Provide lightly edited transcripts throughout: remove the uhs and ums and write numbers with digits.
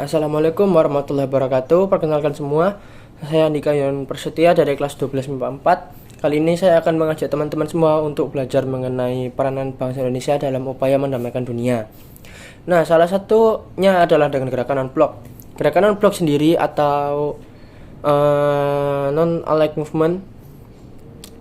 Assalamualaikum warahmatullahi wabarakatuh. Perkenalkan semua, saya Andika Yon Prasetya dari kelas 12 MIPA 4. Kali ini saya akan mengajak teman-teman semua untuk belajar mengenai peranan bangsa Indonesia dalam upaya mendamaikan dunia. Nah, salah satunya adalah dengan gerakan non-blok. Gerakan non-blok sendiri atau non-aligned movement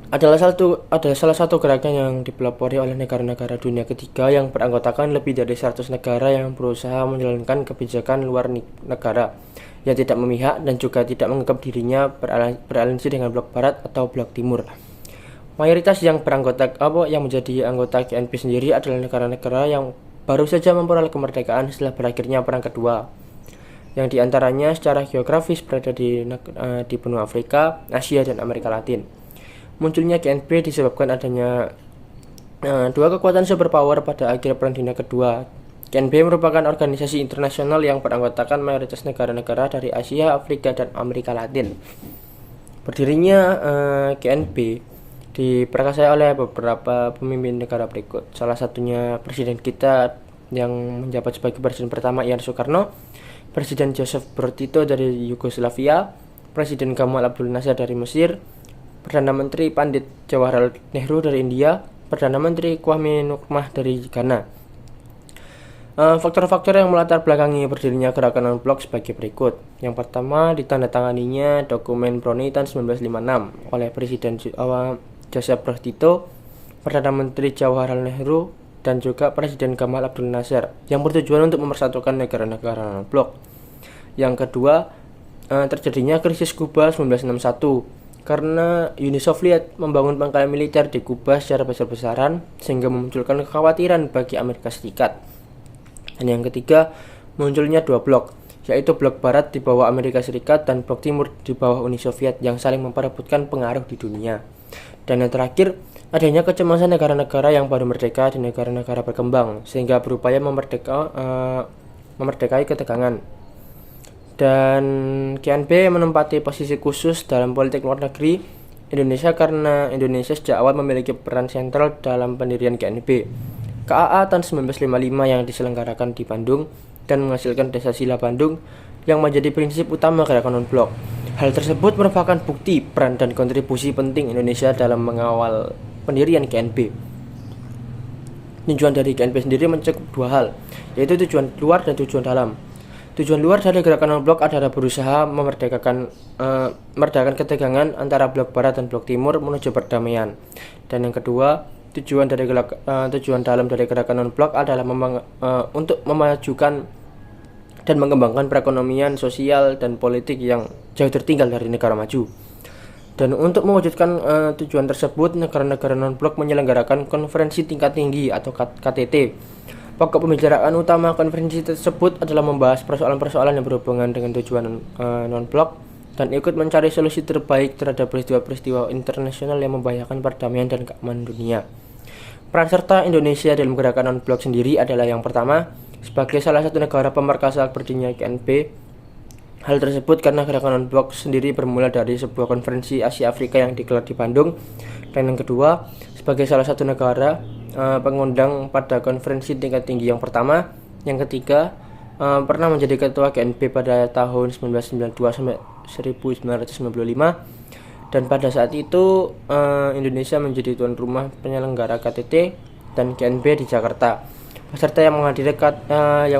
adalah salah satu gerakan yang dipelopori oleh negara-negara dunia ketiga yang beranggotakan lebih dari 100 negara yang berusaha menjalankan kebijakan luar negara yang tidak memihak dan juga tidak menganggap dirinya beraliansi dengan blok barat atau blok timur. Mayoritas yang menjadi anggota GNP sendiri adalah negara-negara yang baru saja memperoleh kemerdekaan setelah berakhirnya Perang Kedua, yang diantaranya secara geografis berada di benua Afrika, Asia, dan Amerika Latin. Munculnya GNP disebabkan adanya dua kekuatan superpower pada akhir Perang Dunia Kedua. GNP merupakan organisasi internasional yang beranggotakan mayoritas negara-negara dari Asia, Afrika, dan Amerika Latin. Berdirinya GNP diperkasai oleh beberapa pemimpin negara berikut. Salah satunya presiden kita yang menjabat sebagai presiden pertama, Ian Soekarno, Presiden Joseph Broz Tito dari Yugoslavia, Presiden Gamal Abdul Nasser dari Mesir, Perdana Menteri Pandit Jawaharlal Nehru dari India, Perdana Menteri Kwame Nkrumah dari Ghana. Faktor-faktor yang melatar belakangi berdirinya gerakan non-blok sebagai berikut. Yang pertama, ditandatanganinya dokumen Brony tahun 1956 oleh Presiden Joseph Broz Tito, Perdana Menteri Jawaharlal Nehru, dan juga Presiden Gamal Abdul Nasser, yang bertujuan untuk mempersatukan negara-negara non-blok. Yang kedua, terjadinya krisis Kuba 1961 karena Uni Soviet membangun pangkalan militer di Kuba secara besar-besaran sehingga memunculkan kekhawatiran bagi Amerika Serikat. Dan yang ketiga, munculnya dua blok, yaitu blok barat di bawah Amerika Serikat dan blok timur di bawah Uni Soviet yang saling memperebutkan pengaruh di dunia. Dan yang terakhir, adanya kecemasan negara-negara yang baru merdeka di negara-negara berkembang sehingga berupaya memerdekai ketegangan. Dan GNP menempati posisi khusus dalam politik luar negeri Indonesia karena Indonesia sejak awal memiliki peran sentral dalam pendirian GNP. KAA tahun 1955 yang diselenggarakan di Bandung dan menghasilkan Desa Sila Bandung yang menjadi prinsip utama gerakan non-blok. Hal tersebut merupakan bukti peran dan kontribusi penting Indonesia dalam mengawal pendirian GNP. Tujuan dari GNP sendiri mencakup dua hal, yaitu tujuan luar dan tujuan dalam. Tujuan luar dari gerakan non-blok adalah berusaha meredakan ketegangan antara blok barat dan blok timur menuju perdamaian. Dan yang kedua, tujuan dalam dari gerakan non-blok adalah untuk memajukan dan mengembangkan perekonomian, sosial, dan politik yang jauh tertinggal dari negara maju. Dan untuk mewujudkan tujuan tersebut, negara-negara non-blok menyelenggarakan konferensi tingkat tinggi atau KTT. Pokok pembicaraan utama konferensi tersebut adalah membahas persoalan-persoalan yang berhubungan dengan tujuan non-blok dan ikut mencari solusi terbaik terhadap peristiwa-peristiwa internasional yang membahayakan perdamaian dan keamanan dunia. Peran serta Indonesia dalam gerakan non-blok sendiri adalah yang pertama, sebagai salah satu negara pemerkasa berdirinya GNP. Hal tersebut karena gerakan non-blok sendiri bermula dari sebuah konferensi Asia Afrika yang digelar di Bandung. Dan yang kedua, sebagai salah satu negara pengundang pada konferensi tingkat tinggi yang pertama. Yang ketiga, pernah menjadi ketua GNP pada tahun 1992 sampai 1995, dan pada saat itu Indonesia menjadi tuan rumah penyelenggara KTT dan GNP di Jakarta. Peserta yang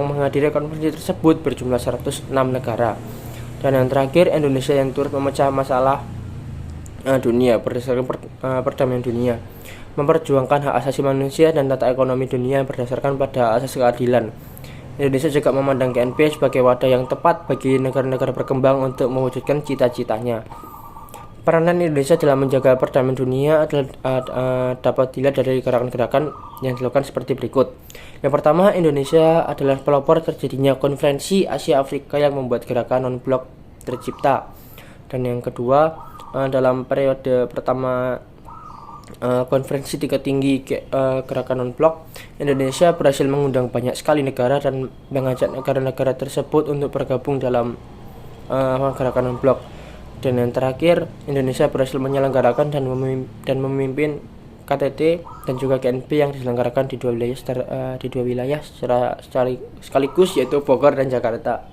menghadiri konferensi tersebut berjumlah 106 negara. Dan yang terakhir, Indonesia yang turut memecah masalah dunia berdasarkan perdamaian dunia, memperjuangkan hak asasi manusia dan tata ekonomi dunia yang berdasarkan pada asas keadilan. Indonesia juga memandang GNP sebagai wadah yang tepat bagi negara-negara berkembang untuk mewujudkan cita-citanya. Peranan Indonesia dalam menjaga perdamaian dunia dapat dilihat dari gerakan-gerakan yang dilakukan seperti berikut. Yang pertama, Indonesia adalah pelopor terjadinya konferensi Asia Afrika yang membuat gerakan non-blok tercipta. Dan yang kedua, dalam periode pertama konferensi tingkat tinggi gerakan non-blok, Indonesia berhasil mengundang banyak sekali negara dan mengajak negara-negara tersebut untuk bergabung dalam gerakan non-blok. Dan yang terakhir, Indonesia berhasil menyelenggarakan dan memimpin KTT dan juga GNP yang diselenggarakan di dua wilayah secara sekaligus, yaitu Bogor dan Jakarta.